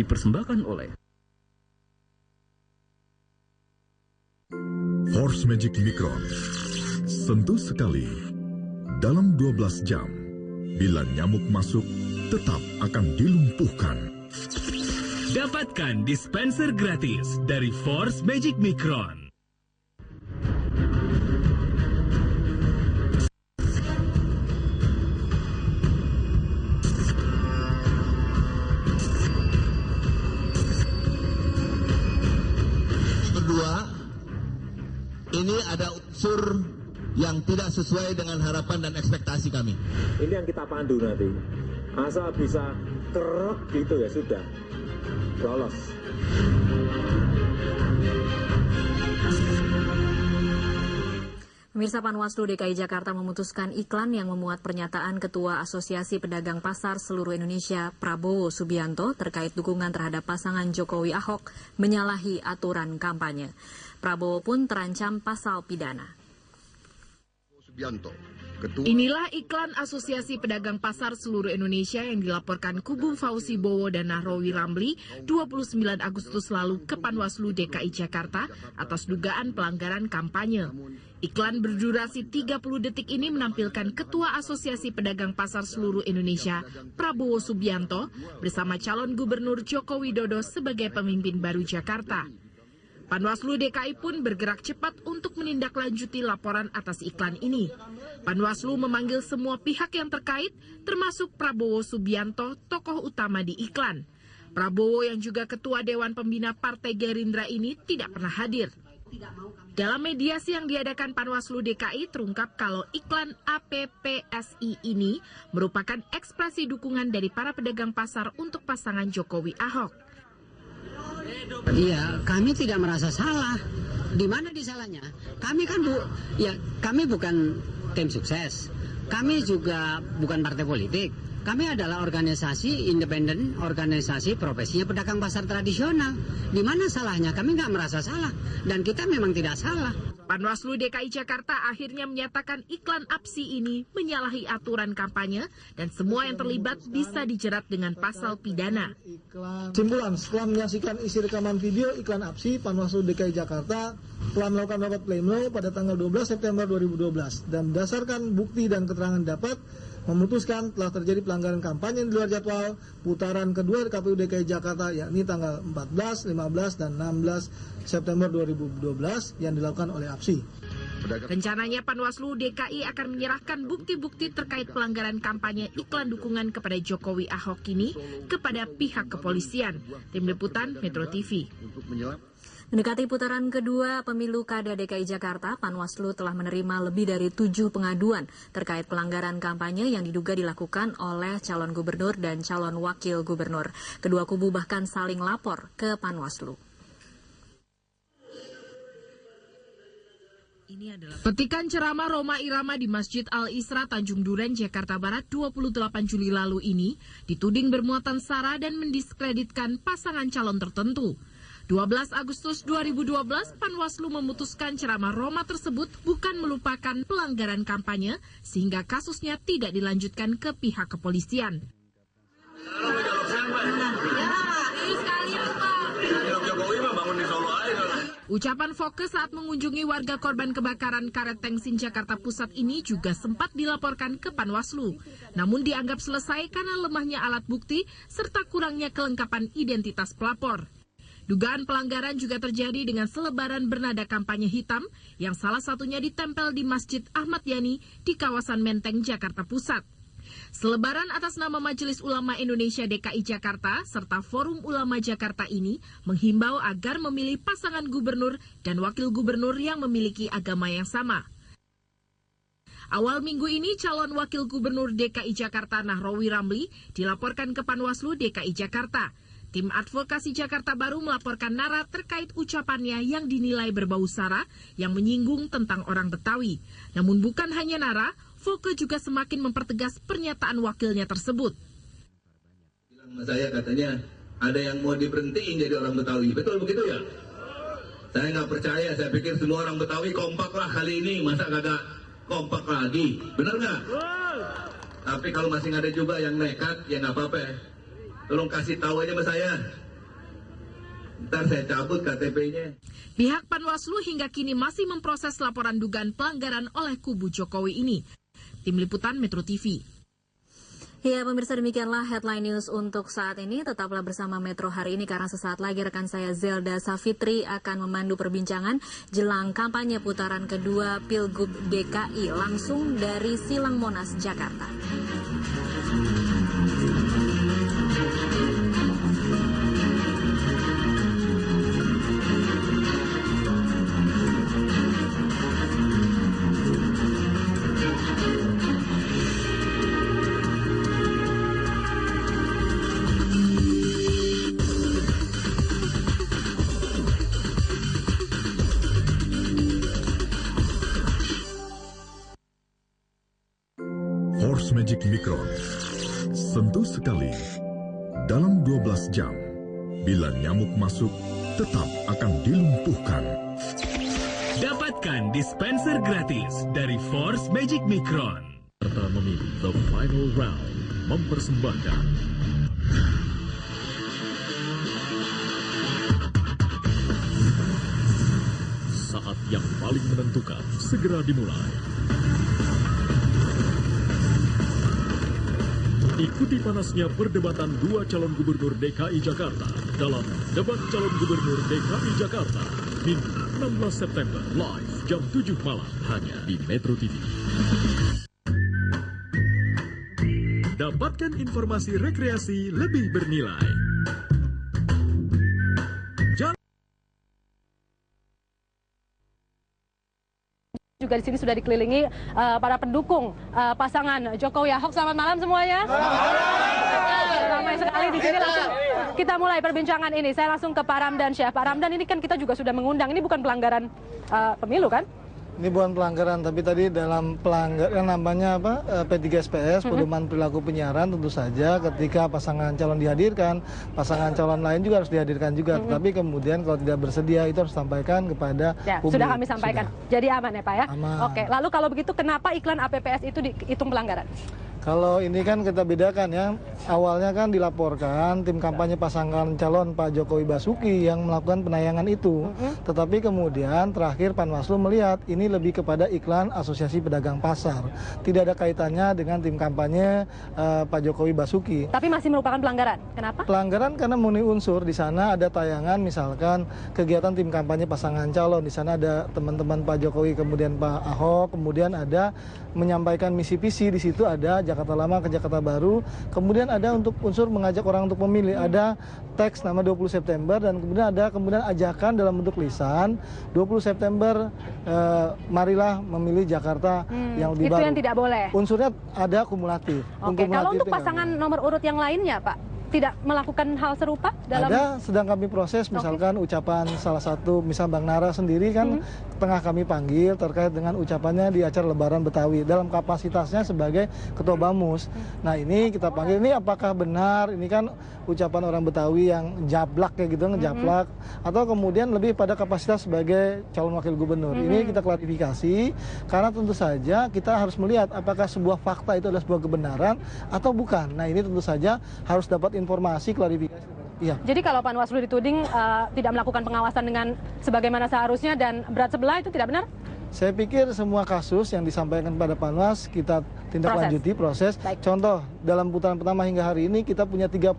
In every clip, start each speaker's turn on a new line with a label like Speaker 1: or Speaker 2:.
Speaker 1: dipersembahkan oleh
Speaker 2: Force Magic Micron. Sentuh sekali. Dalam 12 jam, bila nyamuk masuk, tetap akan dilumpuhkan.
Speaker 3: Dapatkan dispenser gratis dari Force Magic Micron.
Speaker 4: Ini ada unsur yang tidak sesuai dengan harapan dan ekspektasi kami.
Speaker 5: Ini yang kita pandu nanti. Asal bisa kerek gitu ya sudah. Lolos.
Speaker 6: Pemirsa, Panwaslu DKI Jakarta memutuskan iklan yang memuat pernyataan Ketua Asosiasi Pedagang Pasar Seluruh Indonesia Prabowo Subianto terkait dukungan terhadap pasangan Jokowi Ahok menyalahi aturan kampanye. Prabowo pun terancam pasal pidana.
Speaker 7: Inilah iklan Asosiasi Pedagang Pasar Seluruh Indonesia yang dilaporkan Kubu Fauzi Bowo dan Nahrawi Ramli 29 Agustus lalu ke Panwaslu DKI Jakarta atas dugaan pelanggaran kampanye. Iklan berdurasi 30 detik ini menampilkan Ketua Asosiasi Pedagang Pasar Seluruh Indonesia Prabowo Subianto bersama calon Gubernur Joko Widodo sebagai pemimpin baru Jakarta. Panwaslu DKI pun bergerak cepat untuk menindaklanjuti laporan atas iklan ini. Panwaslu memanggil semua pihak yang terkait, termasuk Prabowo Subianto, tokoh utama di iklan. Prabowo yang juga Ketua Dewan Pembina Partai Gerindra ini tidak pernah hadir. Dalam mediasi yang diadakan Panwaslu DKI terungkap kalau iklan APPSI ini merupakan ekspresi dukungan dari para pedagang pasar untuk pasangan Jokowi Ahok.
Speaker 8: Iya, kami tidak merasa salah. Di mana disalahnya? Kami kan kami bukan tim sukses. Kami juga bukan partai politik. Kami adalah organisasi independen, organisasi profesinya pedagang pasar tradisional. Di mana salahnya? Kami nggak merasa salah. Dan kita memang tidak salah.
Speaker 7: Panwaslu DKI Jakarta akhirnya menyatakan iklan APSI ini menyalahi aturan kampanye dan semua yang terlibat bisa dijerat dengan pasal pidana.
Speaker 9: Kesimpulan, setelah menyaksikan isi rekaman video iklan APSI, Panwaslu DKI Jakarta telah melakukan rapat pleno pada tanggal 12 September 2012 dan berdasarkan bukti dan keterangan dapat memutuskan telah terjadi pelanggaran kampanye di luar jadwal putaran kedua KPU DKI Jakarta, yakni tanggal 14, 15, dan 16 September 2012 yang dilakukan oleh APSI.
Speaker 7: Rencananya Panwaslu DKI akan menyerahkan bukti-bukti terkait pelanggaran kampanye iklan dukungan kepada Jokowi Ahok ini kepada pihak kepolisian. Tim Liputan Metro TV.
Speaker 6: Mendekati putaran kedua pemilu Kada DKI Jakarta, Panwaslu telah menerima lebih dari 7 pengaduan terkait pelanggaran kampanye yang diduga dilakukan oleh calon gubernur dan calon wakil gubernur. Kedua kubu bahkan saling lapor ke Panwaslu.
Speaker 7: Petikan ceramah Rhoma Irama di Masjid Al-Isra Tanjung Duren, Jakarta Barat 28 Juli lalu ini dituding bermuatan sara dan mendiskreditkan pasangan calon tertentu. 12 Agustus 2012, Panwaslu memutuskan ceramah Rhoma tersebut bukan melupakan pelanggaran kampanye sehingga kasusnya tidak dilanjutkan ke pihak kepolisian. Ucapan fokus saat mengunjungi warga korban kebakaran karet Tengsin Jakarta Pusat ini juga sempat dilaporkan ke Panwaslu. Namun dianggap selesai karena lemahnya alat bukti serta kurangnya kelengkapan identitas pelapor. Dugaan pelanggaran juga terjadi dengan selebaran bernada kampanye hitam yang salah satunya ditempel di Masjid Ahmad Yani di kawasan Menteng, Jakarta Pusat. Selebaran atas nama Majelis Ulama Indonesia DKI Jakarta serta Forum Ulama Jakarta ini menghimbau agar memilih pasangan gubernur dan wakil gubernur yang memiliki agama yang sama. Awal minggu ini calon wakil gubernur DKI Jakarta Nahrawi Ramli dilaporkan ke Panwaslu DKI Jakarta. Tim Advokasi Jakarta Baru melaporkan Nara terkait ucapannya yang dinilai berbau sara yang menyinggung tentang orang Betawi. Namun bukan hanya Nara, Foke juga semakin mempertegas pernyataan wakilnya tersebut.
Speaker 4: Saya katanya ada yang mau diberhentiin jadi orang Betawi, betul begitu ya? Saya nggak percaya, saya pikir semua orang Betawi kompak lah kali ini, masa kagak kompak lagi, bener nggak? Tapi kalau masih ada juga yang nekat, ya nggak apa-apa. Tolong kasih tahu aja sama saya, Ntar saya cabut KTP-nya.
Speaker 7: Pihak Panwaslu hingga kini masih memproses laporan dugaan pelanggaran oleh kubu Jokowi ini. Tim Liputan Metro TV.
Speaker 6: Ya, pemirsa, demikianlah headline news untuk saat ini. Tetaplah bersama Metro hari ini karena sesaat lagi rekan saya Zelda Safitri akan memandu perbincangan jelang kampanye putaran kedua Pilgub DKI langsung dari Silang Monas, Jakarta.
Speaker 2: Force Magic Micron. Sentuh sekali. Dalam 12 jam, bila nyamuk masuk, tetap akan dilumpuhkan.
Speaker 3: Dapatkan dispenser gratis dari Force Magic Micron.
Speaker 1: Serta memilih The Final Round mempersembahkan saat yang paling menentukan segera dimulai. Ikuti panasnya perdebatan dua calon gubernur DKI Jakarta dalam debat calon gubernur DKI Jakarta Minggu 16 September live jam 7 malam hanya di Metro TV. Dapatkan informasi rekreasi lebih bernilai.
Speaker 10: Juga di sini sudah dikelilingi para pendukung pasangan Jokowi Ahok. Selamat malam semuanya. Ramai sekali di sini. Langsung kita mulai perbincangan ini. Saya langsung ke Pak Ramdan, Syekh. Pak Ramdan, ini kan kita juga sudah mengundang. Ini bukan pelanggaran pemilu kan?
Speaker 9: Ini bukan pelanggaran, tapi tadi dalam pelanggaran namanya apa P3SPS, pedoman perilaku penyiaran, tentu saja ketika pasangan calon dihadirkan, pasangan calon lain juga harus dihadirkan juga. Tapi kemudian kalau tidak bersedia itu harus sampaikan kepada publik.
Speaker 10: Sudah kami sampaikan. Sudah. Jadi aman ya Pak ya?
Speaker 9: Aman.
Speaker 10: Oke, lalu kalau begitu kenapa iklan APPS itu dihitung pelanggaran?
Speaker 9: Kalau ini kan kita bedakan ya, awalnya kan dilaporkan tim kampanye pasangan calon Pak Jokowi Basuki yang melakukan penayangan itu. Tetapi kemudian terakhir Panwaslu melihat ini lebih kepada iklan Asosiasi Pedagang Pasar. Tidak ada kaitannya dengan tim kampanye Pak Jokowi Basuki.
Speaker 10: Tapi masih merupakan pelanggaran. Kenapa?
Speaker 9: Pelanggaran karena memenuhi unsur. Di sana ada tayangan misalkan kegiatan tim kampanye pasangan calon. Di sana ada teman-teman Pak Jokowi, kemudian Pak Ahok, kemudian ada menyampaikan misi visi, di situ ada Jakarta Lama ke Jakarta Baru, kemudian ada untuk unsur mengajak orang untuk memilih, ada teks nama 20 September dan kemudian ada ajakan dalam bentuk lisan 20 September marilah memilih Jakarta yang lebih
Speaker 10: baru. Itu yang tidak boleh.
Speaker 9: Unsurnya ada kumulatif.
Speaker 10: Oke, kalau untuk pasangan nomor urut yang lainnya, Pak, tidak melakukan hal serupa dalam...
Speaker 9: Ada, sedang kami proses, misalkan ucapan salah satu, misal Bang Nara sendiri kan tengah kami panggil terkait dengan ucapannya di acara Lebaran Betawi dalam kapasitasnya sebagai Ketua Bamus. Nah ini kita panggil, ini apakah benar, ini kan ucapan orang Betawi yang jablak kayak gitu, ngejablak, atau kemudian lebih pada kapasitas sebagai calon wakil gubernur. Ini kita klarifikasi, karena tentu saja kita harus melihat apakah sebuah fakta itu adalah sebuah kebenaran atau bukan. Nah ini tentu saja harus dapat informasi klarifikasi. Iya.
Speaker 10: Jadi kalau Panwaslu dituding tidak melakukan pengawasan dengan sebagaimana seharusnya dan berat sebelah itu tidak benar?
Speaker 9: Saya pikir semua kasus yang disampaikan pada Panwas kita tindak lanjuti proses. Contoh, dalam putaran pertama hingga hari ini kita punya 37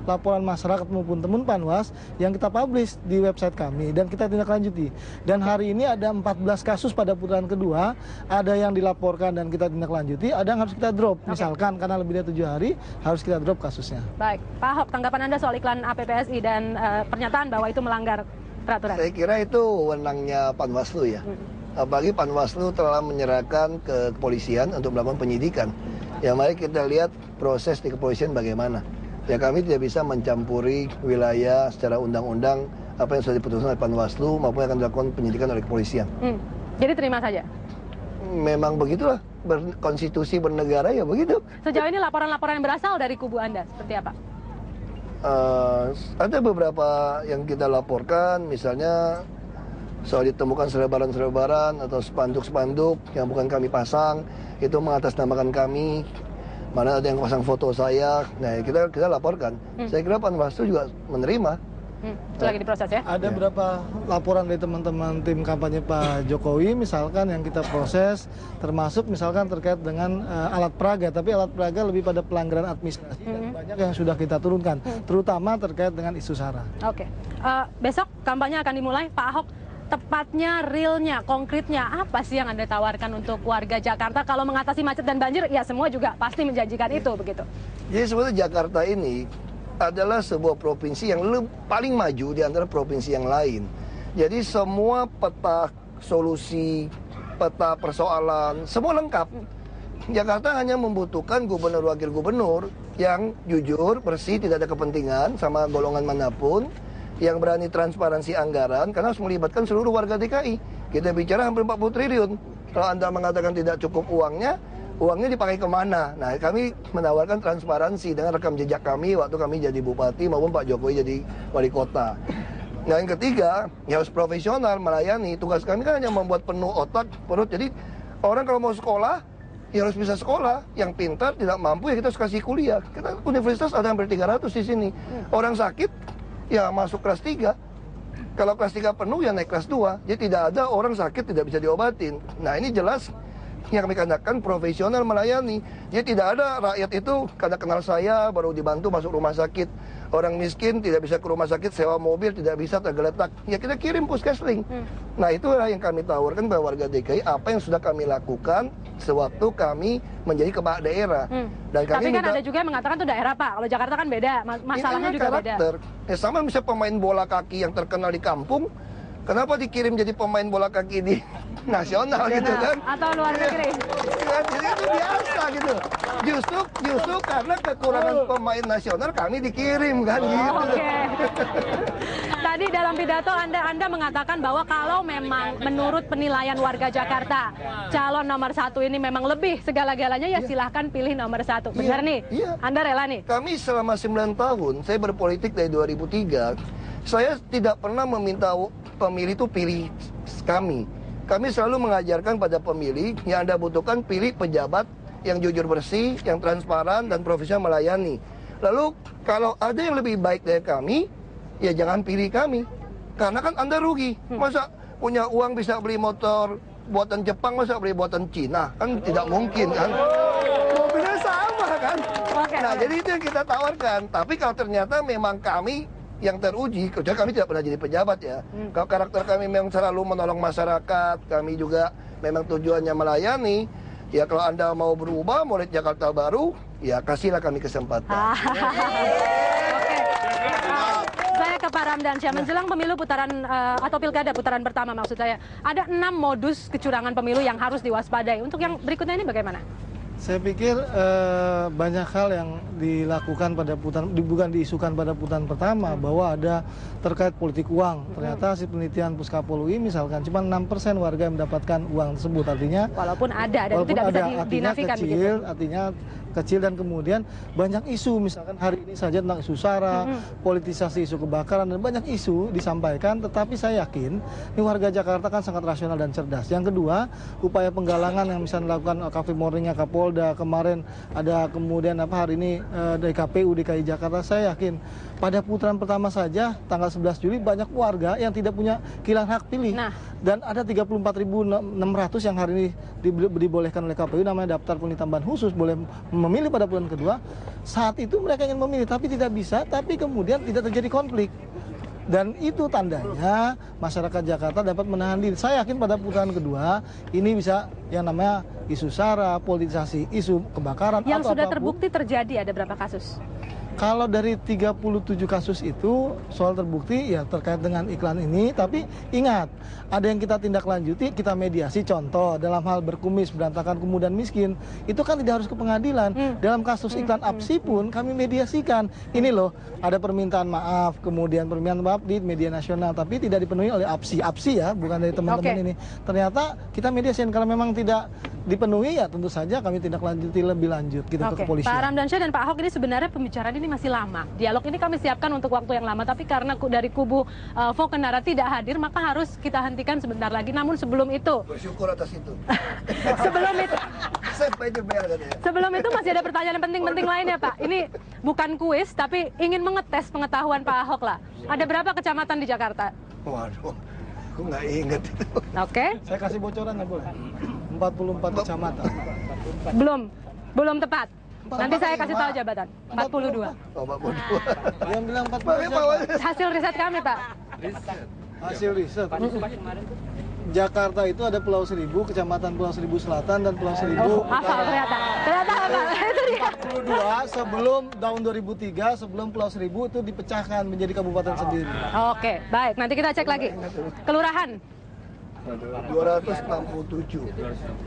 Speaker 9: laporan masyarakat maupun teman Panwas yang kita publish di website kami dan kita tindak lanjuti. Dan hari ini ada 14 kasus pada putaran kedua, ada yang dilaporkan dan kita tindak lanjuti, ada yang harus kita drop. Misalkan karena lebih dari 7 hari harus kita drop kasusnya.
Speaker 10: Baik, Pak Ahok, tanggapan Anda soal iklan APPSI dan pernyataan bahwa itu melanggar peraturan?
Speaker 11: Saya kira itu wewenangnya Panwaslu ya. Apalagi Panwaslu telah menyerahkan ke kepolisian untuk melakukan penyidikan. Ya mari kita lihat proses di kepolisian bagaimana. Ya kami tidak bisa mencampuri wilayah secara undang-undang apa yang sudah diputuskan oleh Panwaslu maupun yang akan dilakukan penyidikan oleh kepolisian.
Speaker 10: Jadi terima saja?
Speaker 11: Memang begitulah, konstitusi bernegara ya begitu.
Speaker 10: Sejauh ini laporan-laporan yang berasal dari kubu Anda seperti apa?
Speaker 11: Ada beberapa yang kita laporkan, misalnya soal ditemukan selebaran-selebaran atau spanduk-spanduk yang bukan kami pasang, itu mengatasnamakan kami. Mana ada yang pasang foto saya, nah kita laporkan. Saya kira Panwaslu juga menerima.
Speaker 10: Itu lagi diproses ya?
Speaker 9: Ada beberapa laporan dari teman-teman tim kampanye Pak Jokowi, misalkan yang kita proses, termasuk misalkan terkait dengan alat peraga, tapi alat peraga lebih pada pelanggaran administrasi dan banyak yang sudah kita turunkan, terutama terkait dengan isu SARA.
Speaker 10: Oke, besok kampanye akan dimulai, Pak Ahok. Tepatnya, realnya, konkretnya apa sih yang Anda tawarkan untuk warga Jakarta kalau mengatasi macet dan banjir? Ya semua juga pasti menjanjikan itu begitu. Jadi
Speaker 11: sebetulnya Jakarta ini adalah sebuah provinsi yang paling maju di antara provinsi yang lain. Jadi semua peta solusi, peta persoalan, semua lengkap. Jakarta hanya membutuhkan gubernur wakil gubernur yang jujur, bersih, tidak ada kepentingan sama golongan manapun, yang berani transparansi anggaran, karena harus melibatkan seluruh warga DKI. Kita bicara hampir 40 triliun. Kalau Anda mengatakan tidak cukup uangnya dipakai kemana? Nah, kami menawarkan transparansi dengan rekam jejak kami waktu kami jadi bupati maupun Pak Jokowi jadi wali kota. Nah, yang ketiga, ya harus profesional melayani. Tugas kami kan hanya membuat penuh otak, perut. Jadi orang kalau mau sekolah, ya harus bisa sekolah. Yang pintar, tidak mampu, ya kita harus kasih kuliah. Kita universitas ada hampir 300 di sini. Orang sakit, ya masuk kelas 3. Kalau kelas 3 penuh ya naik kelas 2. Jadi tidak ada orang sakit tidak bisa diobatin. Nah, ini jelas yang kami katakan profesional melayani. Jadi tidak ada rakyat itu karena kenal saya baru dibantu masuk rumah sakit. Orang miskin tidak bisa ke rumah sakit, sewa mobil tidak bisa, tergeletak. Ya kita kirim puskesling. Nah, itulah yang kami tawarkan kepada warga DKI apa yang sudah kami lakukan sewaktu kami menjadi kepala daerah. Dan kami
Speaker 10: tapi kan ada juga yang mengatakan itu daerah, Pak. Kalau Jakarta kan beda, masalahnya juga karakter. Beda.
Speaker 11: Ya sama misalnya pemain bola kaki yang terkenal di kampung, kenapa dikirim jadi pemain bola kaki di nasional gitu kan?
Speaker 10: Atau luar negeri?
Speaker 11: Jadi itu biasa gitu. Justru karena kekurangan pemain nasional kami dikirim kan gitu.
Speaker 10: Okay. Tadi dalam pidato Anda mengatakan bahwa kalau memang menurut penilaian warga Jakarta calon nomor 1 ini memang lebih segala-galanya ya silahkan pilih nomor 1. Benar nih?
Speaker 11: Iya.
Speaker 10: Anda rela nih?
Speaker 11: Kami selama 9 tahun, saya berpolitik dari 2003, saya tidak pernah meminta pemilih itu pilih kami. Kami selalu mengajarkan pada pemilih yang Anda butuhkan pilih pejabat yang jujur bersih, yang transparan dan profesional melayani. Lalu kalau ada yang lebih baik dari kami, ya jangan pilih kami. Karena kan Anda rugi. Masa punya uang bisa beli motor buatan Jepang, masa beli buatan Cina? Kan tidak mungkin kan. Mobilnya sama kan. Nah, jadi itu yang kita tawarkan. Tapi kalau ternyata memang kami yang teruji, kecuali kami tidak pernah jadi pejabat ya. Kalau karakter kami memang selalu menolong masyarakat, kami juga memang tujuannya melayani. Ya kalau Anda mau berubah, mau lihat Jakarta baru, ya kasihlah kami kesempatan.
Speaker 10: Oke. Saya ke Pak Ramdansyah, menjelang pemilu putaran atau pilkada putaran pertama maksud saya, ada 6 modus kecurangan pemilu yang harus diwaspadai. Untuk yang berikutnya ini bagaimana?
Speaker 9: Saya pikir banyak hal yang dilakukan pada putaran, bukan diisukan pada putaran pertama, bahwa ada terkait politik uang. Ternyata hasil penelitian Puskapol UI misalkan cuma 6% warga yang mendapatkan uang tersebut. Artinya
Speaker 10: walaupun ada dan tidak bisa dinafikan begitu.
Speaker 9: Artinya kecil, dan kemudian banyak isu, misalkan hari ini saja tentang isu SARA, politisasi isu kebakaran, dan banyak isu disampaikan, tetapi saya yakin ini warga Jakarta kan sangat rasional dan cerdas. Yang kedua, upaya penggalangan yang misalnya dilakukan Cafe Morningnya Kapolda, kemarin ada kemudian hari ini dari KPU DKI Jakarta, saya yakin pada putaran pertama saja tanggal 11 Juli banyak warga yang tidak punya kehilangan hak pilih. Dan ada 34.600 yang hari ini dibolehkan oleh KPU, namanya daftar pemilih tambahan khusus, boleh memilih pada putaran kedua. Saat itu mereka ingin memilih tapi tidak bisa, tapi kemudian tidak terjadi konflik. Dan itu tandanya masyarakat Jakarta dapat menahan diri. Saya yakin pada putaran kedua ini bisa yang namanya isu SARA, politisasi isu kebakaran.
Speaker 10: Yang sudah terbukti terjadi ada berapa kasus?
Speaker 9: Kalau dari 37 kasus itu soal terbukti ya terkait dengan iklan ini, tapi ingat ada yang kita tindak lanjuti, kita mediasi. Contoh dalam hal berkumis, berantakan, kumuh dan miskin, itu kan tidak harus ke pengadilan. Dalam kasus iklan APSI pun kami mediasikan. Ini loh ada permintaan maaf, kemudian permintaan maaf di media nasional, tapi tidak dipenuhi oleh APSI ya, bukan dari teman-teman ini. Ternyata kita mediasikan, kalau memang tidak dipenuhi ya tentu saja kami tindak lanjuti lebih lanjut gitu ke kepolisian.
Speaker 10: Pak Ramdansyah dan Pak Ahok, ini sebenarnya pembicaraan ini masih lama. Dialog ini kami siapkan untuk waktu yang lama, tapi karena dari kubu Vokenara tidak hadir, maka harus kita hentikan sebentar lagi. Namun sebelum itu,
Speaker 11: bersyukur atas itu. Asep itu bayar katanya.
Speaker 10: Sebelum itu masih ada pertanyaan penting-penting lainnya, Pak. Ini bukan kuis, tapi ingin mengetes pengetahuan Pak Ahok lah. Ada berapa kecamatan di Jakarta?
Speaker 11: Waduh, aku nggak inget itu.
Speaker 10: Oke.
Speaker 9: Saya kasih bocoran nggak boleh? 44 kecamatan.
Speaker 10: Belum tepat. Nanti saya kasih tahu jabatan. 42.
Speaker 11: Oh, 42.
Speaker 9: Yang bilang 42.
Speaker 10: Hasil riset kami, Pak.
Speaker 9: Hasil riset. Jakarta itu ada Pulau Seribu, Kecamatan Pulau Seribu Selatan dan Pulau Seribu.
Speaker 10: Hafal ternyata. Ternyata hafal. Itu dia.
Speaker 9: 42 sebelum tahun 2003, sebelum Pulau Seribu itu dipecahkan menjadi kabupaten sendiri.
Speaker 10: Oke, baik. Nanti kita cek lagi. Kelurahan.
Speaker 11: 267.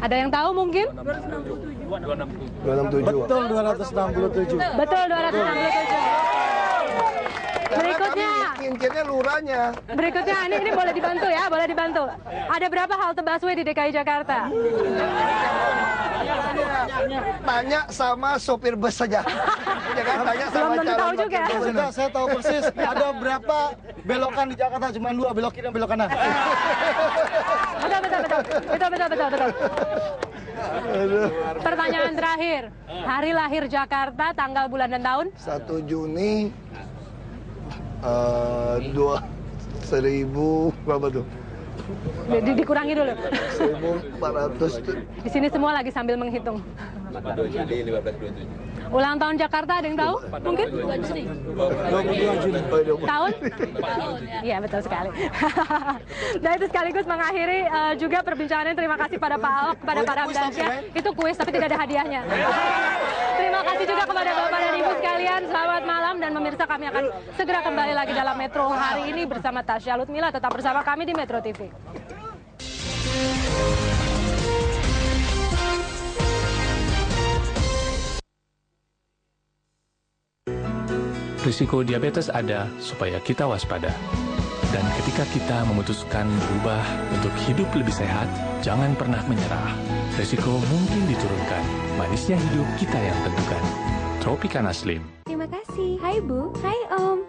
Speaker 10: Ada yang tahu mungkin?
Speaker 11: 267.
Speaker 9: Betul 267.
Speaker 10: Betul 267. Berikutnya.
Speaker 11: Kincernya lurahnya.
Speaker 10: Berikutnya ini boleh dibantu ya, boleh dibantu. Ada berapa halte busway di DKI Jakarta?
Speaker 11: Tanya sama sopir bus saja. Jangan tanya sama
Speaker 10: Belum tentu tahu juga.
Speaker 9: Sudah, saya tahu persis ada berapa belokan di Jakarta, cuma 2, belok kiri dan belok kanan.
Speaker 10: Betul. Pertanyaan terakhir. Hari lahir Jakarta, tanggal, bulan, dan tahun?
Speaker 11: 1 Juni 2000 berapa tuh?
Speaker 10: Dikurangi dulu.
Speaker 11: 1400.
Speaker 10: Di sini semua lagi sambil menghitung.
Speaker 11: 1527.
Speaker 10: Ulang tahun Jakarta ada yang tahu? Mungkin?
Speaker 11: 22 Juni.
Speaker 10: Tahun? Iya, betul sekali. Nah, itu sekaligus mengakhiri juga perbincangannya. Terima kasih pada Pak Ahok, kepada Pak Ramdansyah. Itu kuis, tapi tidak ada hadiahnya. Terima kasih juga kepada Bapak dan Ibu sekalian. Selamat malam, dan pemirsa, kami akan segera kembali lagi dalam Metro hari ini bersama Tasya Lutmila. Tetap bersama kami di Metro TV.
Speaker 12: Risiko diabetes ada supaya kita waspada. Dan ketika kita memutuskan berubah untuk hidup lebih sehat, jangan pernah menyerah. Risiko mungkin diturunkan. Manisnya hidup kita yang tentukan. Tropicana Slim.
Speaker 13: Terima kasih. Hai Bu, hai Om.